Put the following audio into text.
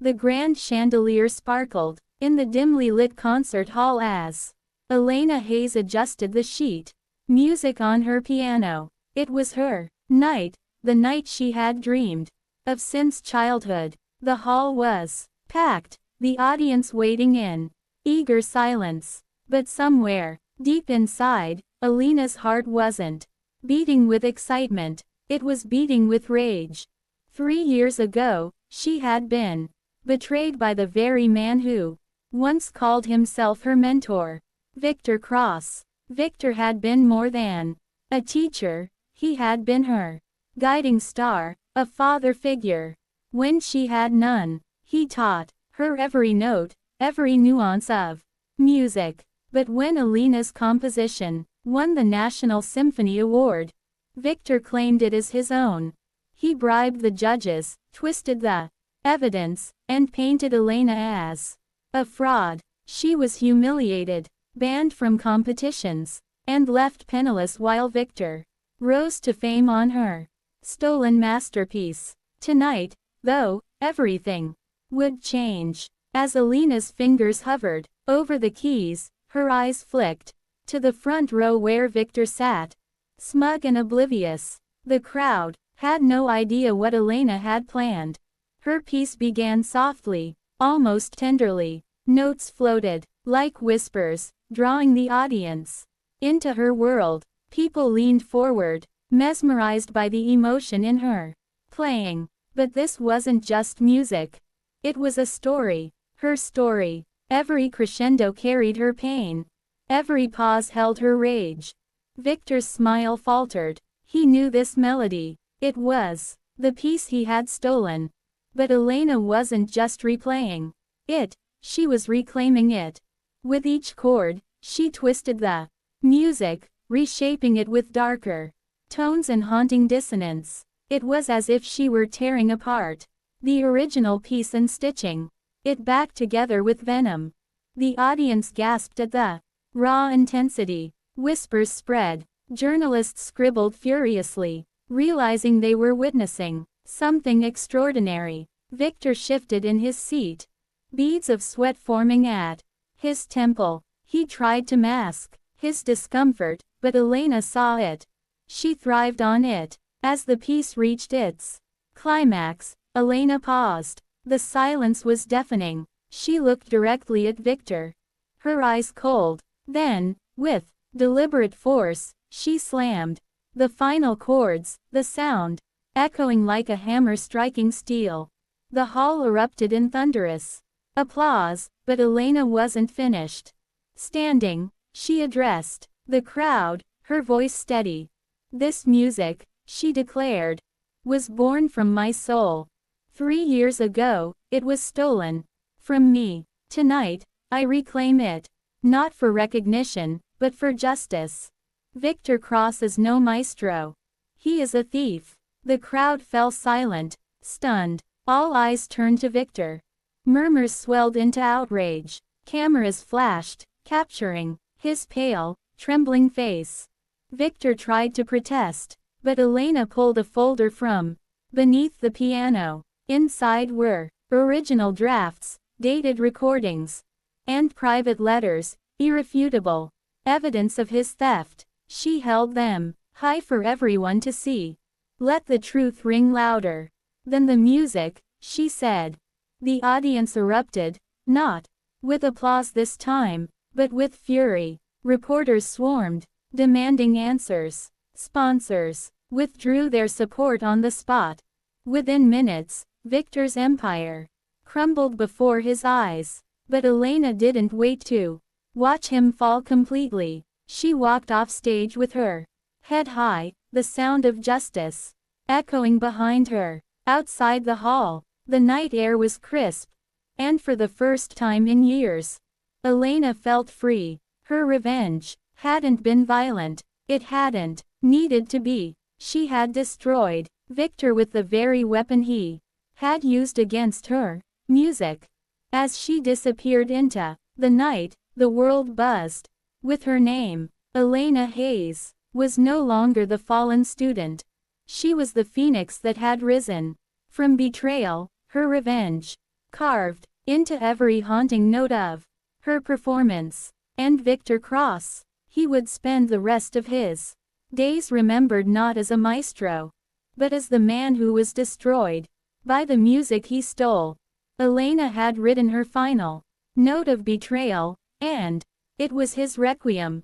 The grand chandelier sparkled in the dimly lit concert hall as Elena Hayes adjusted the sheet music on her piano. It was her night, the night she had dreamed of since childhood. The hall was packed, the audience waiting in eager silence. But somewhere, deep inside, Elena's heart wasn't beating with excitement, it was beating with rage. 3 years ago, she had been betrayed by the very man who once called himself her mentor, Victor Cross. Victor had been more than a teacher, he had been her guiding star, a father figure. When she had none, he taught her every note, every nuance of music. But when Elena's composition won the National Symphony Award, Victor claimed it as his own. He bribed the judges, twisted the evidence, and painted Elena as a fraud. She was humiliated, banned from competitions, and left penniless while Victor rose to fame on her stolen masterpiece. Tonight, though, everything would change. As Elena's fingers hovered over the keys, her eyes flicked to the front row where Victor sat, smug and oblivious. The crowd had no idea what Elena had planned. Her piece began softly, almost tenderly. Notes floated like whispers, drawing the audience into her world. People leaned forward, mesmerized by the emotion in her playing. But this wasn't just music. It was a story, her story. Every crescendo carried her pain. Every pause held her rage. Victor's smile faltered. He knew this melody. It was the piece he had stolen. But Elena wasn't just replaying it, she was reclaiming it. With each chord, she twisted the music, reshaping it with darker tones and haunting dissonance. It was as if she were tearing apart the original piece and stitching it back together with venom. The audience gasped at the raw intensity. Whispers spread. Journalists scribbled furiously, realizing they were witnessing something extraordinary. Victor shifted in his seat, beads of sweat forming at his temple. He tried to mask his discomfort, but Elena saw it. She thrived on it. As the piece reached its climax, Elena paused. The silence was deafening. She looked directly at Victor, her eyes cold. Then, with deliberate force, she slammed the final chords, the sound echoing like a hammer striking steel. The hall erupted in thunderous applause, but Elena wasn't finished. Standing, she addressed the crowd, her voice steady. "This music," she declared, "was born from my soul. 3 years ago, it was stolen from me. Tonight, I reclaim it. Not for recognition, but for justice. Victor Cross is no maestro. He is a thief." The crowd fell silent, stunned. All eyes turned to Victor. Murmurs swelled into outrage. Cameras flashed, capturing his pale, trembling face. Victor tried to protest, but Elena pulled a folder from beneath the piano. Inside were original drafts, dated recordings, and private letters, irrefutable evidence of his theft. She held them high for everyone to see. "Let the truth ring louder than the music," she said. The audience erupted, not with applause this time, but with fury. Reporters swarmed, demanding answers. Sponsors withdrew their support on the spot. Within minutes, Victor's empire crumbled before his eyes. But Elena didn't wait to watch him fall completely. She walked off stage with her head high, the sound of justice echoing behind her. Outside the hall, the night air was crisp, and for the first time in years, Elena felt free. Her revenge hadn't been violent. It hadn't needed to be. She had destroyed Victor with the very weapon he had used against her, music. As she disappeared into the night, the world buzzed with her name. Elena Hayes was no longer the fallen student. She was the phoenix that had risen from betrayal, her revenge carved into every haunting note of her performance. And Victor Cross, he would spend the rest of his days remembered not as a maestro, but as the man who was destroyed by the music he stole. Elena had written her final note of betrayal, and it was his requiem.